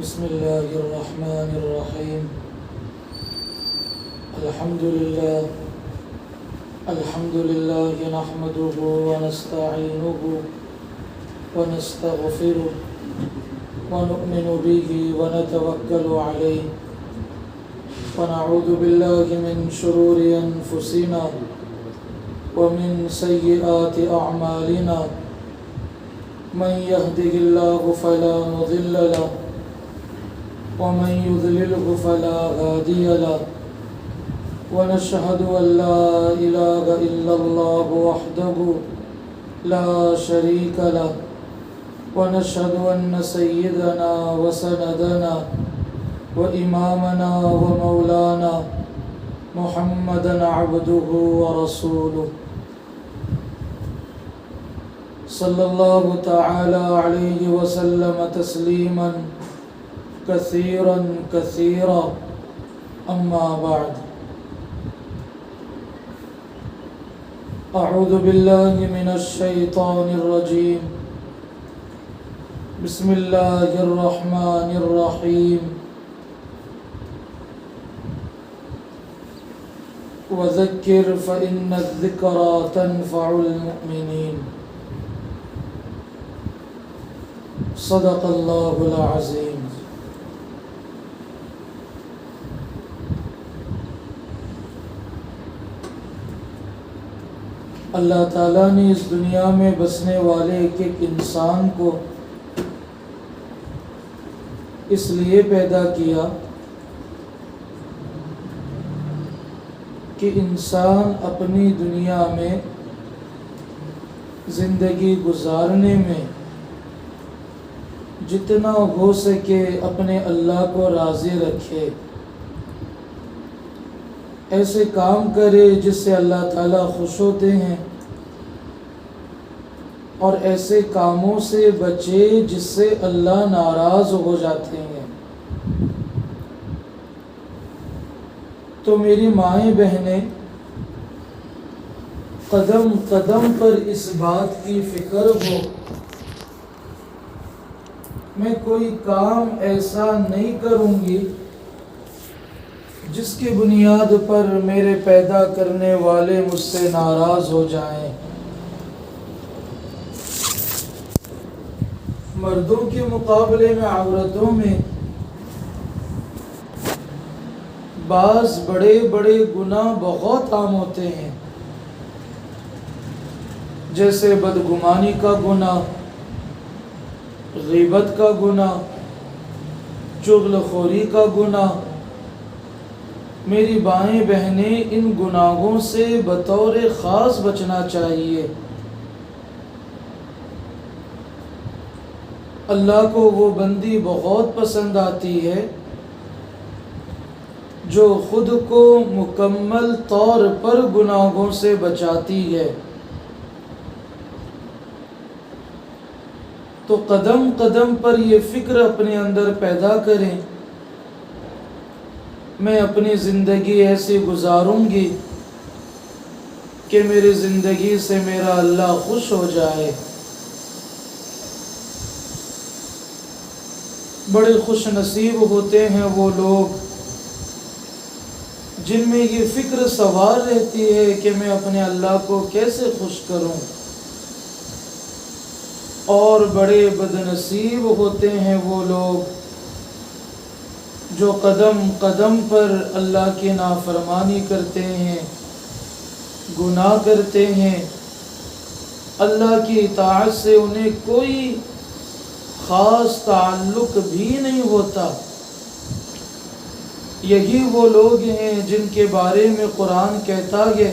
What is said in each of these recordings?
بسم الله الرحمن الرحيم. الحمد لله نحمده ونستعينه ونستغفره ونؤمن به ونتوكل عليه ونعوذ بالله من شرور أنفسنا ومن سيئات أعمالنا. من يهده الله فلا مضل له ومن يضلله فلا هادي له ونشهد أن لا إله إلا الله وحده لا شريك له ونشهد أن سيدنا وسندنا وإمامنا ومولانا محمدا عبده ورسوله صلى الله تعالى عليه وسلم تسليما كثيرا كثيرا. أما بعد، أعوذ بالله من الشيطان الرجيم. بسم الله الرحمن الرحيم. وذكر فإن الذكرى تنفع المؤمنين. صدق اللہ العظیم. اللہ تعالیٰ نے اس دنیا میں بسنے والے ایک ایک انسان کو اس لیے پیدا کیا کہ انسان اپنی دنیا میں زندگی گزارنے میں جتنا ہو سکے اپنے اللہ کو راضی رکھے، ایسے کام کرے جس سے اللہ تعالیٰ خوش ہوتے ہیں، اور ایسے کاموں سے بچے جس سے اللہ ناراض ہو جاتے ہیں. تو میری مائیں بہنیں، قدم قدم پر اس بات کی فکر ہو، میں کوئی کام ایسا نہیں کروں گی جس کی بنیاد پر میرے پیدا کرنے والے مجھ سے ناراض ہو جائیں. مردوں کے مقابلے میں عورتوں میں بعض بڑے بڑے گناہ بہت عام ہوتے ہیں، جیسے بدگمانی کا گناہ، غیبت کا گناہ، چغل خوری کا گناہ. میری بائیں بہنیں، ان گناہوں سے بطور خاص بچنا چاہیے. اللہ کو وہ بندی بہت پسند آتی ہے جو خود کو مکمل طور پر گناہوں سے بچاتی ہے. تو قدم قدم پر یہ فکر اپنے اندر پیدا کریں، میں اپنی زندگی ایسی گزاروں گی کہ میری زندگی سے میرا اللہ خوش ہو جائے. بڑے خوش نصیب ہوتے ہیں وہ لوگ جن میں یہ فکر سوار رہتی ہے کہ میں اپنے اللہ کو کیسے خوش کروں. اور بڑے بدنصیب ہوتے ہیں وہ لوگ جو قدم قدم پر اللہ کی نافرمانی کرتے ہیں، گناہ کرتے ہیں. اللہ کی اطاعت سے انہیں کوئی خاص تعلق بھی نہیں ہوتا. یہی وہ لوگ ہیں جن کے بارے میں قرآن کہتا ہے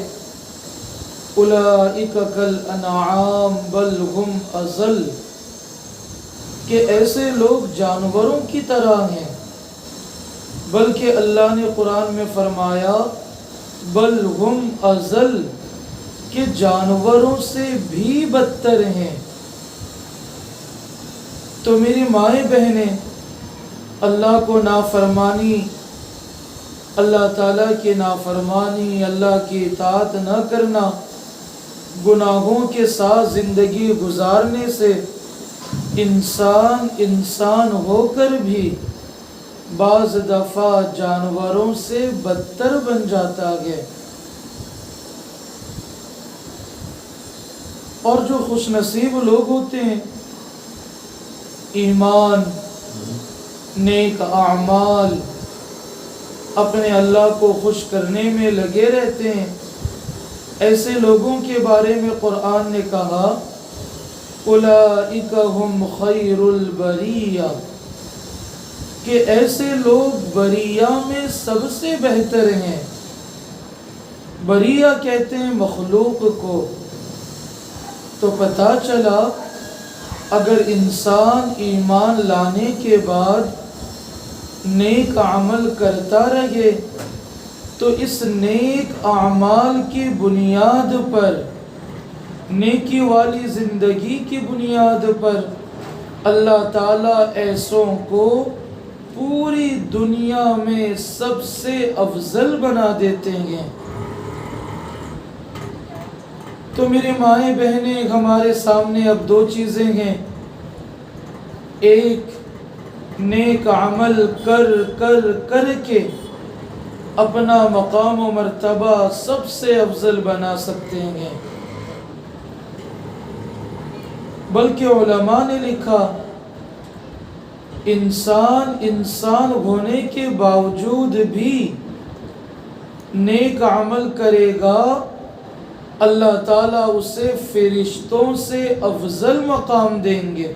اولئک کالانعام بل هم اضل، کہ ایسے لوگ جانوروں کی طرح ہیں. بلکہ اللہ نے قرآن میں فرمایا بل هم اضل، کہ جانوروں سے بھی بدتر ہیں. تو میری مائیں بہنیں، اللہ کو نافرمانی، اللہ تعالیٰ کی نافرمانی، اللہ کی اطاعت نہ کرنا، گناہوں کے ساتھ زندگی گزارنے سے انسان ہو کر بھی بعض دفعہ جانوروں سے بدتر بن جاتا ہے۔ اور جو خوش نصیب لوگ ہوتے ہیں، ایمان، نیک اعمال، اپنے اللہ کو خوش کرنے میں لگے رہتے ہیں، ایسے لوگوں کے بارے میں قرآن نے کہا اولئک ہم خیر البریہ، کہ ایسے لوگ بریہ میں سب سے بہتر ہیں۔ بریہ کہتے ہیں مخلوق کو۔ تو پتہ چلا اگر انسان ایمان لانے کے بعد نیک عمل کرتا رہے تو اس نیک اعمال کی بنیاد پر، نیکی والی زندگی کی بنیاد پر، اللہ تعالیٰ ایسوں کو پوری دنیا میں سب سے افضل بنا دیتے ہیں۔ تو میری مائیں بہنیں، ہمارے سامنے اب دو چیزیں ہیں، ایک نیک عمل کر کے اپنا مقام و مرتبہ سب سے افضل بنا سکتے ہیں، بلکہ علماء نے لکھا انسان ہونے کے باوجود بھی نیک عمل کرے گا، اللہ تعالیٰ اسے فرشتوں سے افضل مقام دیں گے۔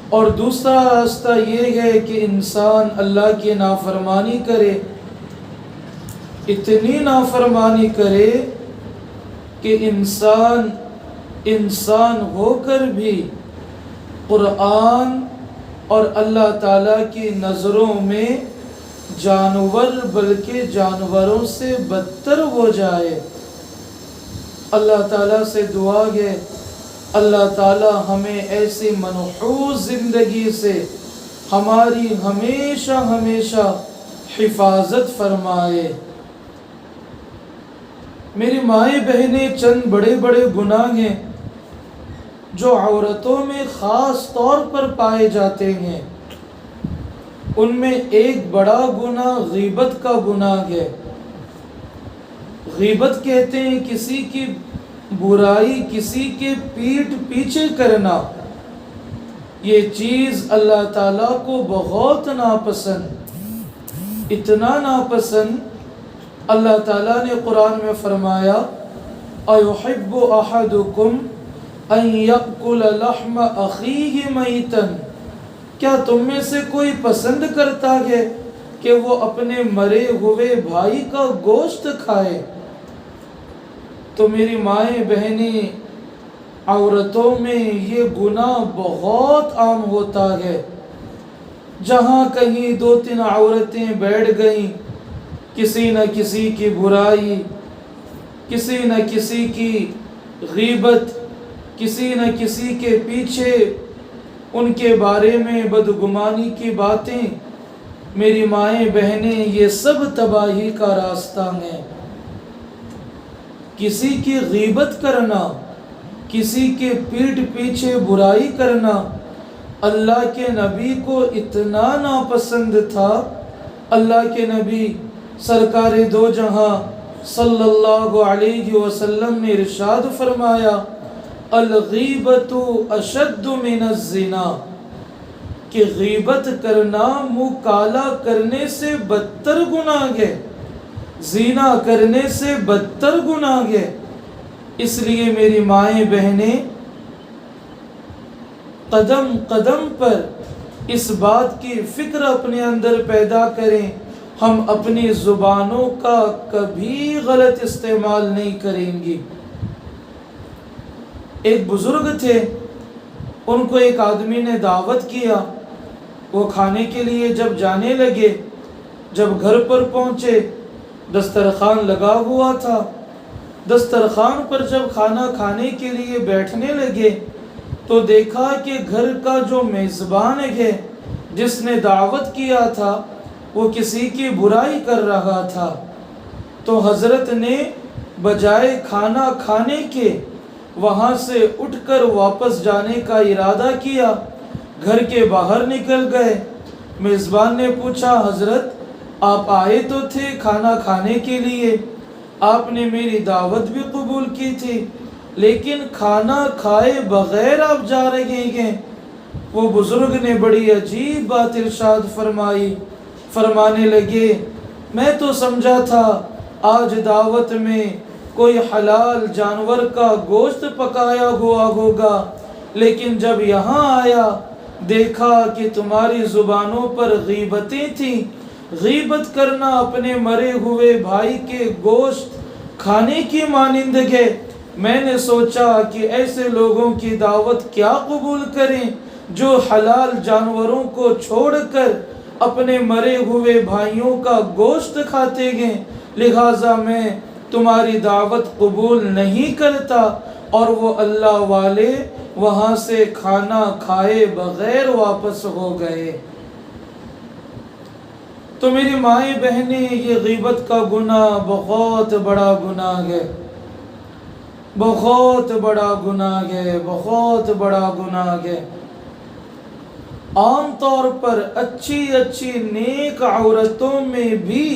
اور دوسرا راستہ یہ ہے کہ انسان اللہ کی نافرمانی کرے، اتنی نافرمانی کرے کہ انسان ہو کر بھی قرآن اور اللہ تعالیٰ کی نظروں میں جانور بلکہ جانوروں سے بدتر ہو جائے۔ اللہ تعالیٰ سے دعا ہے اللہ تعالیٰ ہمیں ایسی منحوس زندگی سے ہماری ہمیشہ حفاظت فرمائے۔ میری مائیں بہنیں، چند بڑے بڑے گناہ ہیں جو عورتوں میں خاص طور پر پائے جاتے ہیں۔ ان میں ایک بڑا گناہ غیبت کا گناہ ہے۔ غیبت کہتے ہیں کسی کی برائی، کسی کے پیٹھ پیچھے کرنا۔ یہ چیز اللہ تعالیٰ کو بہت ناپسند، اتنا ناپسند، اللہ تعالیٰ نے قرآن میں فرمایا اَيُحِبُّ أَحَدُكُمْ أَن يَأْكُلَ لَحْمَ أَخِيهِ مَيْتًا، کیا تم میں سے کوئی پسند کرتا ہے کہ وہ اپنے مرے ہوئے بھائی کا گوشت کھائے؟ تو میری مائیں بہنیں، عورتوں میں یہ گناہ بہت عام ہوتا ہے۔ جہاں کہیں 2-3 عورتیں بیٹھ گئیں، کسی نہ کسی کی برائی، کسی نہ کسی کی غیبت، کسی نہ کسی کے پیچھے ان کے بارے میں بدگمانی کی باتیں، میری مائیں بہنیں، یہ سب تباہی کا راستہ ہیں۔ کسی کی غیبت کرنا، کسی کے پیٹھ پیچھے برائی کرنا اللہ کے نبی کو اتنا ناپسند تھا۔ اللہ کے نبی سرکار دو جہاں صلی اللہ علیہ وسلم نے ارشاد فرمایا الغیبت اشد من الزنا، کہ غیبت کرنا منہ کالا کرنے سے بدتر گناہ ہے، زنا کرنے سے بدتر گناہ ہے۔ اس لیے میری مائیں بہنیں، قدم قدم پر اس بات کی فکر اپنے اندر پیدا کریں، ہم اپنی زبانوں کا کبھی غلط استعمال نہیں کریں گی۔ ایک بزرگ تھے، ان کو ایک آدمی نے دعوت کیا، وہ کھانے کے لیے جب جانے لگے، جب گھر پر پہنچے دسترخوان لگا ہوا تھا، دسترخوان پر جب کھانا کھانے کے لیے بیٹھنے لگے تو دیکھا کہ گھر کا جو میزبان ہے، جس نے دعوت کیا تھا، وہ کسی کی برائی کر رہا تھا۔ تو حضرت نے بجائے کھانا کھانے کے وہاں سے اٹھ کر واپس جانے کا ارادہ کیا، گھر کے باہر نکل گئے۔ میزبان نے پوچھا حضرت آپ آئے تو تھے کھانا کھانے کے لیے، آپ نے میری دعوت بھی قبول کی تھی، لیکن کھانا کھائے بغیر آپ جا رہے ہیں۔ وہ بزرگ نے بڑی عجیب بات ارشاد فرمائی، فرمانے لگے میں تو سمجھا تھا آج دعوت میں کوئی حلال جانور کا گوشت پکایا ہوا ہوگا، لیکن جب یہاں آیا دیکھا کہ تمہاری زبانوں پر غیبتیں تھیں، غیبت کرنا اپنے مرے ہوئے بھائی کے گوشت کھانے کی مانند ہے۔ میں نے سوچا کہ ایسے لوگوں کی دعوت کیا قبول کریں جو حلال جانوروں کو چھوڑ کر اپنے مرے ہوئے بھائیوں کا گوشت کھاتے ہیں، لہٰذا میں تمہاری دعوت قبول نہیں کرتا۔ اور وہ اللہ والے وہاں سے کھانا کھائے بغیر واپس ہو گئے۔ تو میری مائیں بہنیں، یہ غیبت کا گناہ بہت بڑا گناہ ہے، بہت بڑا گناہ ہے، بہت بڑا گناہ ہے۔ عام طور پر اچھی اچھی نیک عورتوں میں بھی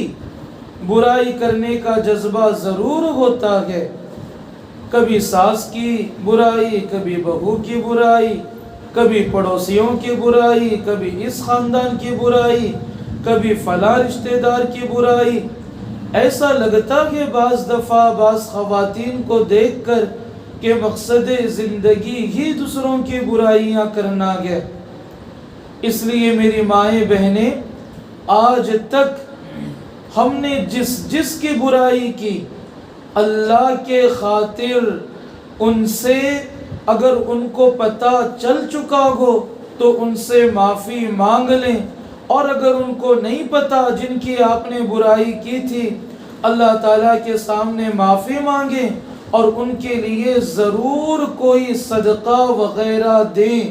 برائی کرنے کا جذبہ ضرور ہوتا ہے، کبھی ساس کی برائی، کبھی بہو کی برائی، کبھی پڑوسیوں کی برائی، کبھی اس خاندان کی برائی، کبھی فلاں رشتہ دار کی برائی۔ ایسا لگتا ہے بعض دفعہ بعض خواتین کو دیکھ کر کہ مقصد زندگی ہی دوسروں کی برائیاں کرنا ہے۔ اس لیے میری مائیں بہنیں، آج تک ہم نے جس کی برائی کی، اللہ کے خاطر ان سے اگر ان کو پتہ چل چکا ہو تو ان سے معافی مانگ لیں، اور اگر ان کو نہیں پتہ جن کی آپ نے برائی کی تھی، اللہ تعالیٰ کے سامنے معافی مانگیں اور ان کے لیے ضرور کوئی صدقہ وغیرہ دیں،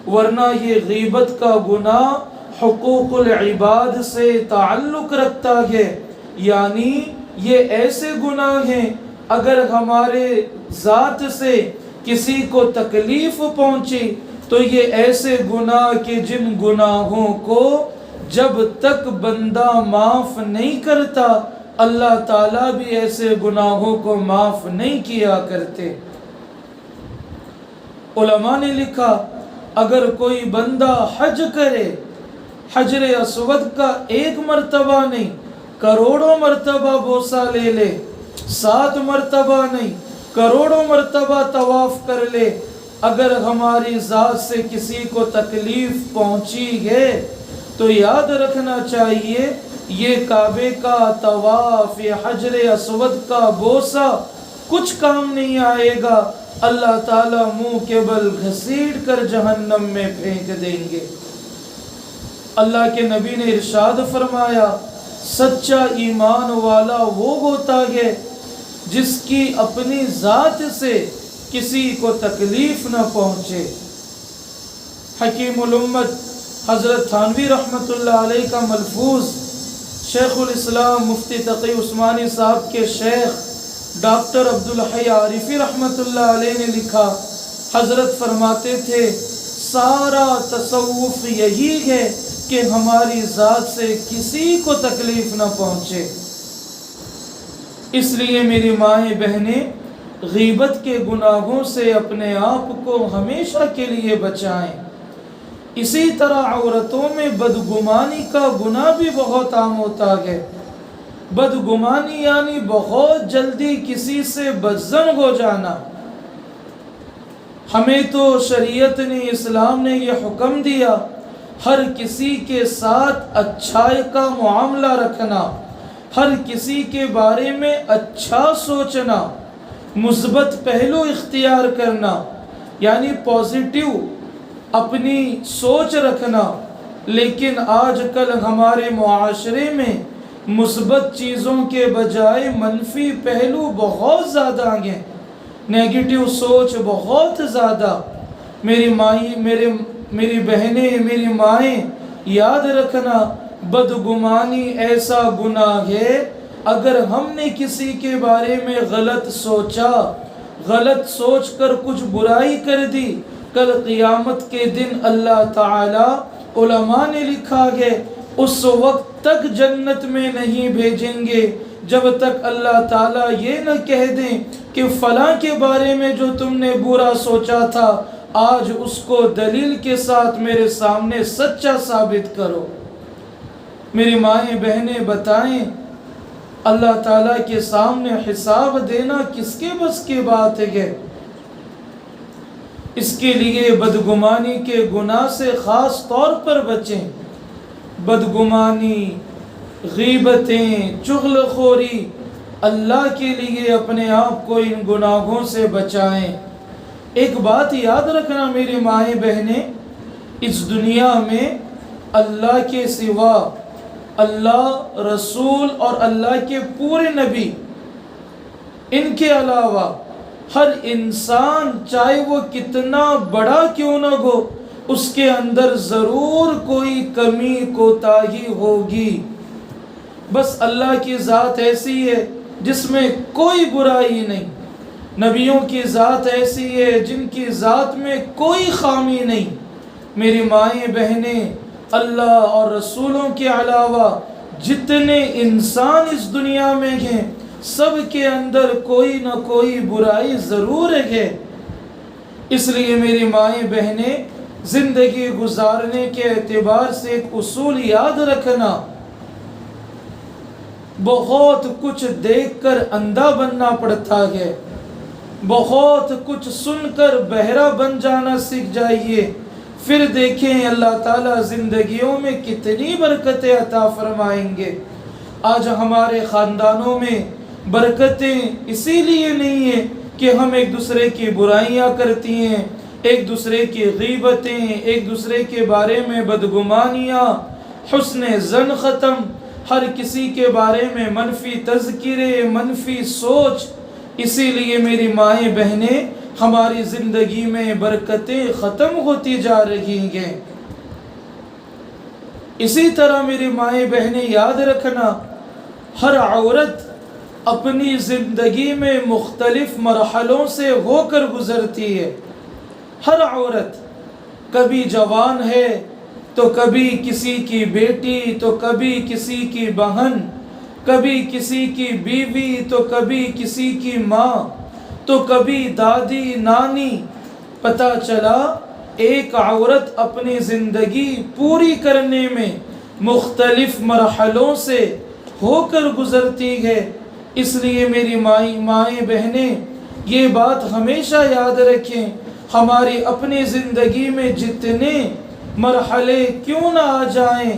ورنہ یہ غیبت کا گناہ حقوق العباد سے تعلق رکھتا ہے۔ یعنی یہ ایسے گناہ ہیں اگر ہمارے ذات سے کسی کو تکلیف پہنچی تو یہ ایسے گناہ کہ جن گناہوں کو جب تک بندہ معاف نہیں کرتا اللہ تعالیٰ بھی ایسے گناہوں کو معاف نہیں کیا کرتے۔ علماء نے لکھا اگر کوئی بندہ حج کرے، حجر اسود کا ایک مرتبہ نہیں کروڑوں مرتبہ بوسہ لے لے، 7 مرتبہ نہیں کروڑوں مرتبہ طواف کر لے، اگر ہماری ذات سے کسی کو تکلیف پہنچی ہے تو یاد رکھنا چاہیے یہ کعبے کا طواف، یہ حجر اسود کا بوسہ کچھ کام نہیں آئے گا، اللہ تعالیٰ منہ کے بل گھسیٹ کر جہنم میں پھینک دیں گے۔ اللہ کے نبی نے ارشاد فرمایا سچا ایمان والا وہ ہوتا ہے جس کی اپنی ذات سے کسی کو تکلیف نہ پہنچے۔ حکیم الامت حضرت تھانوی رحمۃ اللہ علیہ کا ملفوظ شیخ الاسلام مفتی تقی عثمانی صاحب کے شیخ ڈاکٹر عبدالحی عارفی رحمۃ اللہ علیہ نے لکھا، حضرت فرماتے تھے سارا تصوف یہی ہے کہ ہماری ذات سے کسی کو تکلیف نہ پہنچے۔ اس لیے میری مائیں بہنیں غیبت کے گناہوں سے اپنے آپ کو ہمیشہ کے لیے بچائیں۔ اسی طرح عورتوں میں بدگمانی کا گناہ بھی بہت عام ہوتا ہے۔ بدگمانی یعنی بہت جلدی کسی سے بدظن ہو جانا۔ ہمیں تو شریعت نے، اسلام نے یہ حکم دیا ہر کسی کے ساتھ اچھائی کا معاملہ رکھنا، ہر کسی کے بارے میں اچھا سوچنا، مثبت پہلو اختیار کرنا، یعنی پازیٹیو اپنی سوچ رکھنا۔ لیکن آج کل ہمارے معاشرے میں مثبت چیزوں کے بجائے منفی پہلو بہت زیادہ ہیں، نیگیٹو سوچ بہت زیادہ۔ میری بہنیں، میری مائیں، یاد رکھنا بدگمانی ایسا گناہ ہے اگر ہم نے کسی کے بارے میں غلط سوچا، غلط سوچ کر کچھ برائی کر دی کل قیامت کے دن اللہ تعالی علماء نے لکھا ہے اس وقت تک جنت میں نہیں بھیجیں گے جب تک اللہ تعالیٰ یہ نہ کہہ دیں کہ فلاں کے بارے میں جو تم نے برا سوچا تھا آج اس کو دلیل کے ساتھ میرے سامنے سچا ثابت کرو۔ میری مائیں بہنیں بتائیں، اللہ تعالیٰ کے سامنے حساب دینا کس کے بس کی بات ہے؟ اس کے لیے بدگمانی کے گناہ سے خاص طور پر بچیں۔ بدگمانی، غیبتیں، چغلخوری، اللہ کے لیے اپنے آپ کو ان گناہوں سے بچائیں۔ ایک بات یاد رکھنا میری مائیں بہنیں، اس دنیا میں اللہ کے سوا اللہ، رسول اور اللہ کے پورے نبی، ان کے علاوہ ہر انسان چاہے وہ کتنا بڑا کیوں نہ ہو اس کے اندر ضرور کوئی کمی کوتاہی ہوگی۔ بس اللہ کی ذات ایسی ہے جس میں کوئی برائی نہیں، نبیوں کی ذات ایسی ہے جن کی ذات میں کوئی خامی نہیں۔ میری مائیں بہنیں، اللہ اور رسولوں کے علاوہ جتنے انسان اس دنیا میں ہیں سب کے اندر کوئی نہ کوئی برائی ضرور ہے۔ اس لیے میری مائیں بہنیں، زندگی گزارنے کے اعتبار سے ایک اصول یاد رکھنا، بہت کچھ دیکھ کر اندھا بننا پڑتا ہے، بہت کچھ سن کر بہرا بن جانا سیکھ جائیے، پھر دیکھیں اللہ تعالیٰ زندگیوں میں کتنی برکتیں عطا فرمائیں گے۔ آج ہمارے خاندانوں میں برکتیں اسی لیے نہیں ہیں کہ ہم ایک دوسرے کی برائیاں کرتی ہیں، ایک دوسرے کی غیبتیں، ایک دوسرے کے بارے میں بدگمانیاں، حسن ظن ختم، ہر کسی کے بارے میں منفی تذکرے، منفی سوچ۔ اسی لیے میری مائیں بہنیں، ہماری زندگی میں برکتیں ختم ہوتی جا رہی ہیں۔ اسی طرح میری مائیں بہنیں یاد رکھنا، ہر عورت اپنی زندگی میں مختلف مرحلوں سے ہو کر گزرتی ہے۔ ہر عورت کبھی جوان ہے تو کبھی کسی کی بیٹی، تو کبھی کسی کی بہن، کبھی کسی کی بیوی، تو کبھی کسی کی ماں، تو کبھی دادی نانی۔ پتہ چلا ایک عورت اپنی زندگی پوری کرنے میں مختلف مرحلوں سے ہو کر گزرتی ہے۔ اس لیے میری مائیں بہنیں یہ بات ہمیشہ یاد رکھیں، ہماری اپنی زندگی میں جتنے مرحلے کیوں نہ آ جائیں،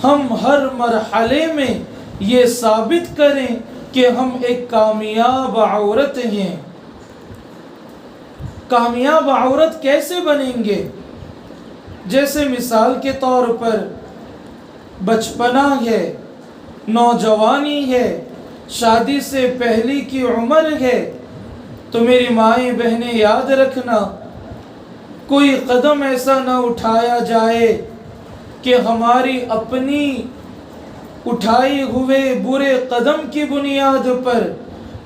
ہم ہر مرحلے میں یہ ثابت کریں کہ ہم ایک کامیاب عورت ہیں۔ کامیاب عورت کیسے بنیں گے؟ جیسے مثال کے طور پر بچپنا ہے، نوجوانی ہے، شادی سے پہلی کی عمر ہے، تو میری مائیں بہنیں یاد رکھنا، کوئی قدم ایسا نہ اٹھایا جائے کہ ہماری اپنی اٹھائے ہوئے برے قدم کی بنیاد پر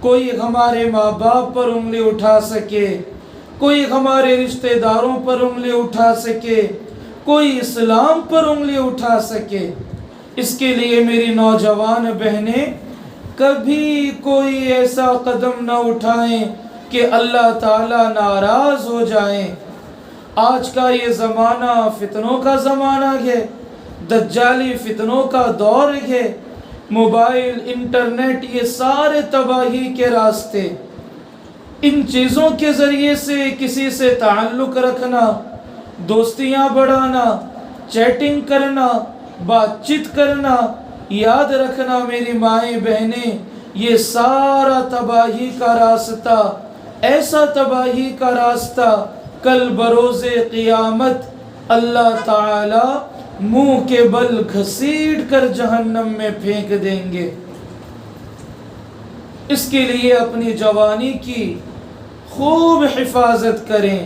کوئی ہمارے ماں باپ پر انگلی اٹھا سکے، کوئی ہمارے رشتہ داروں پر انگلی اٹھا سکے، کوئی اسلام پر انگلی اٹھا سکے۔ اس کے لیے میری نوجوان بہنیں کبھی کوئی ایسا قدم نہ اٹھائیں کہ اللہ تعالیٰ ناراض ہو جائیں۔ آج کا یہ زمانہ فتنوں کا زمانہ ہے، دجالی فتنوں کا دور ہے، موبائل، انٹرنیٹ، یہ سارے تباہی کے راستے۔ ان چیزوں کے ذریعے سے کسی سے تعلق رکھنا، دوستیاں بڑھانا، چیٹنگ کرنا، بات چیت کرنا، یاد رکھنا میری مائیں بہنیں، یہ سارا تباہی کا راستہ، ایسا تباہی کا راستہ کل بروز قیامت اللہ تعالی منہ کے بل گھسیٹ کر جہنم میں پھینک دیں گے۔ اس کے لیے اپنی جوانی کی خوب حفاظت کریں۔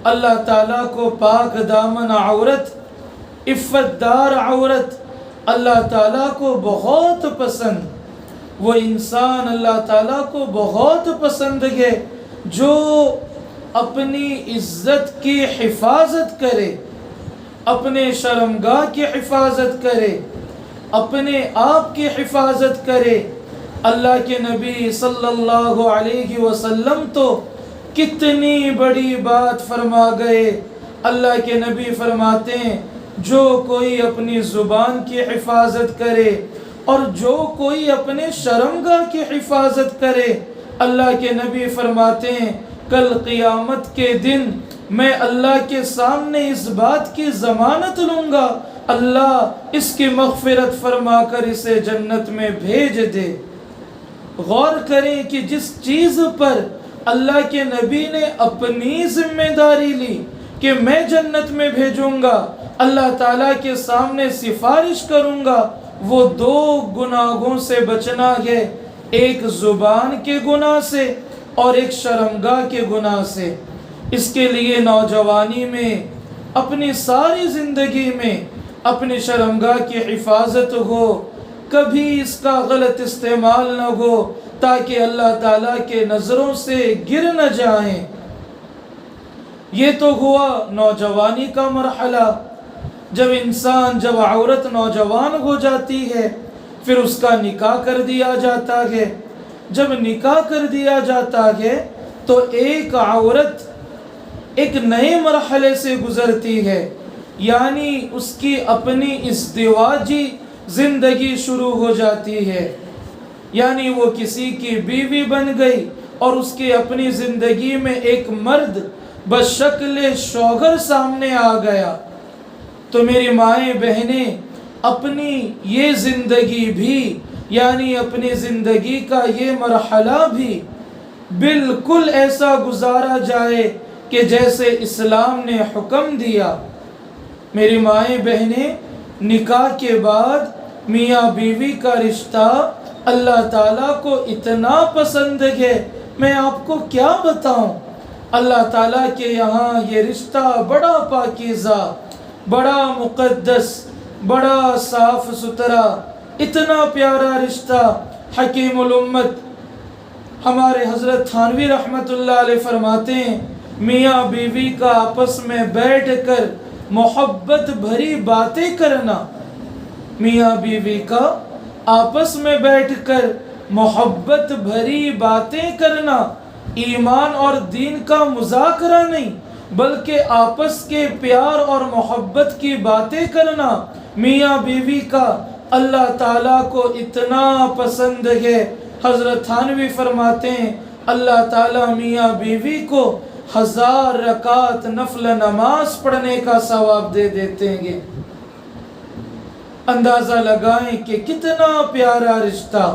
اللہ تعالیٰ کو پاک دامن عورت، عفت دار عورت اللہ تعالیٰ کو بہت پسند، وہ انسان اللہ تعالیٰ کو بہت پسند ہے جو اپنی عزت کی حفاظت کرے، اپنے شرمگاہ کی حفاظت کرے، اپنے آپ کی حفاظت کرے۔ اللہ کے نبی صلی اللہ علیہ وسلم تو کتنی بڑی بات فرما گئے۔ اللہ کے نبی فرماتے ہیں جو کوئی اپنی زبان کی حفاظت کرے اور جو کوئی اپنے شرمگاہ کی حفاظت کرے، اللہ کے نبی فرماتے ہیں کل قیامت کے دن میں اللہ کے سامنے اس بات کی ضمانت لوں گا، اللہ اس کی مغفرت فرما کر اسے جنت میں بھیج دے۔ غور کریں کہ جس چیز پر اللہ کے نبی نے اپنی ذمہ داری لی کہ میں جنت میں بھیجوں گا، اللہ تعالیٰ کے سامنے سفارش کروں گا، وہ دو گناہوں سے بچنا ہے، ایک زبان کے گناہ سے اور ایک شرمگاہ کے گناہ سے۔ اس کے لیے نوجوانی میں اپنی ساری زندگی میں اپنی شرمگاہ کی حفاظت ہو، کبھی اس کا غلط استعمال نہ ہو تاکہ اللہ تعالیٰ کے نظروں سے گر نہ جائیں۔ یہ تو ہوا نوجوانی کا مرحلہ۔ جب عورت نوجوان ہو جاتی ہے پھر اس کا نکاح کر دیا جاتا ہے۔ جب نکاح کر دیا جاتا ہے تو ایک عورت ایک نئے مرحلے سے گزرتی ہے، یعنی اس کی اپنی ازدواجی زندگی شروع ہو جاتی ہے، یعنی وہ کسی کی بیوی بن گئی اور اس کی اپنی زندگی میں ایک مرد بشکل شوہر سامنے آ گیا۔ تو میری مائیں بہنیں، اپنی یہ زندگی بھی، یعنی اپنی زندگی کا یہ مرحلہ بھی بالکل ایسا گزارا جائے کہ جیسے اسلام نے حکم دیا۔ میری مائیں بہنیں، نکاح کے بعد میاں بیوی کا رشتہ اللہ تعالیٰ کو اتنا پسند ہے، میں آپ کو کیا بتاؤں۔ اللہ تعالیٰ کے یہاں یہ رشتہ بڑا پاکیزہ، بڑا مقدس، بڑا صاف ستھرا، اتنا پیارا رشتہ۔ حکیم الامت ہمارے حضرت تھانوی رحمت اللہ علیہ فرماتے ہیں میاں بیوی کا آپس میں بیٹھ کر محبت بھری باتیں کرنا، میاں بیوی کا آپس میں بیٹھ کر محبت بھری باتیں کرنا، ایمان اور دین کا مذاکرہ نہیں بلکہ آپس کے پیار اور محبت کی باتیں کرنا میاں بیوی کا اللہ تعالیٰ کو اتنا پسند ہے۔ حضرت تھانوی فرماتے ہیں اللہ تعالیٰ میاں بیوی کو 1000 رکعت نفل نماز پڑھنے کا ثواب دے دیتے ہیں۔ اندازہ لگائیں کہ کتنا پیارا رشتہ۔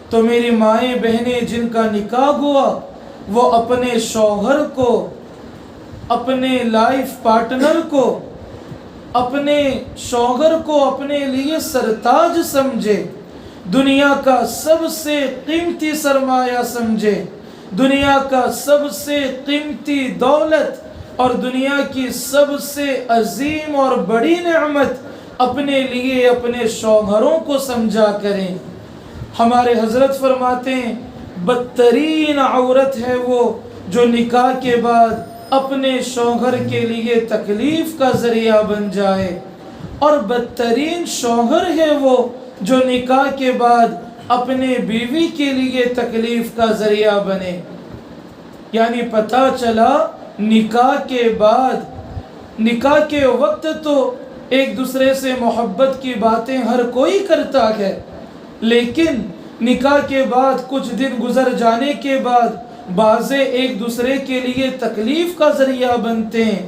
تو میری مائیں بہنیں جن کا نکاح ہوا وہ اپنے شوہر کو، اپنے لائف پارٹنر کو، اپنے شوہر کو اپنے لیے سرتاج سمجھے، دنیا کا سب سے قیمتی سرمایہ سمجھے، دنیا کا سب سے قیمتی دولت اور دنیا کی سب سے عظیم اور بڑی نعمت اپنے لیے اپنے شوہروں کو سمجھا کریں۔ ہمارے حضرت فرماتے ہیں بدترین عورت ہے وہ جو نکاح کے بعد اپنے شوہر کے لیے تکلیف کا ذریعہ بن جائے، اور بدترین شوہر ہے وہ جو نکاح کے بعد اپنے بیوی کے لیے تکلیف کا ذریعہ بنے۔ یعنی پتہ چلا نکاح کے بعد، نکاح کے وقت تو ایک دوسرے سے محبت کی باتیں ہر کوئی کرتا ہے، لیکن نکاح کے بعد کچھ دن گزر جانے کے بعد بعضے ایک دوسرے کے لیے تکلیف کا ذریعہ بنتے ہیں،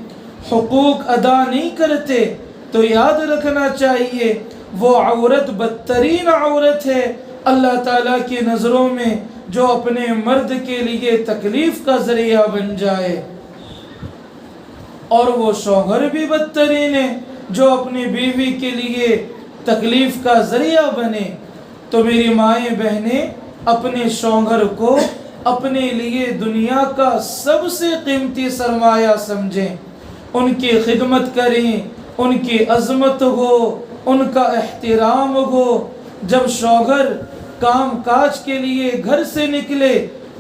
حقوق ادا نہیں کرتے۔ تو یاد رکھنا چاہیے وہ عورت بدترین عورت ہے اللہ تعالیٰ کی نظروں میں جو اپنے مرد کے لیے تکلیف کا ذریعہ بن جائے، اور وہ شوہر بھی بدترین ہے جو اپنی بیوی کے لیے تکلیف کا ذریعہ بنے۔ تو میری مائیں بہنیں اپنے شوہر کو اپنے لیے دنیا کا سب سے قیمتی سرمایہ سمجھیں، ان کی خدمت کریں، ان کی عظمت ہو، ان کا احترام ہو۔ جب شوہر کام کاج کے لیے گھر سے نکلے،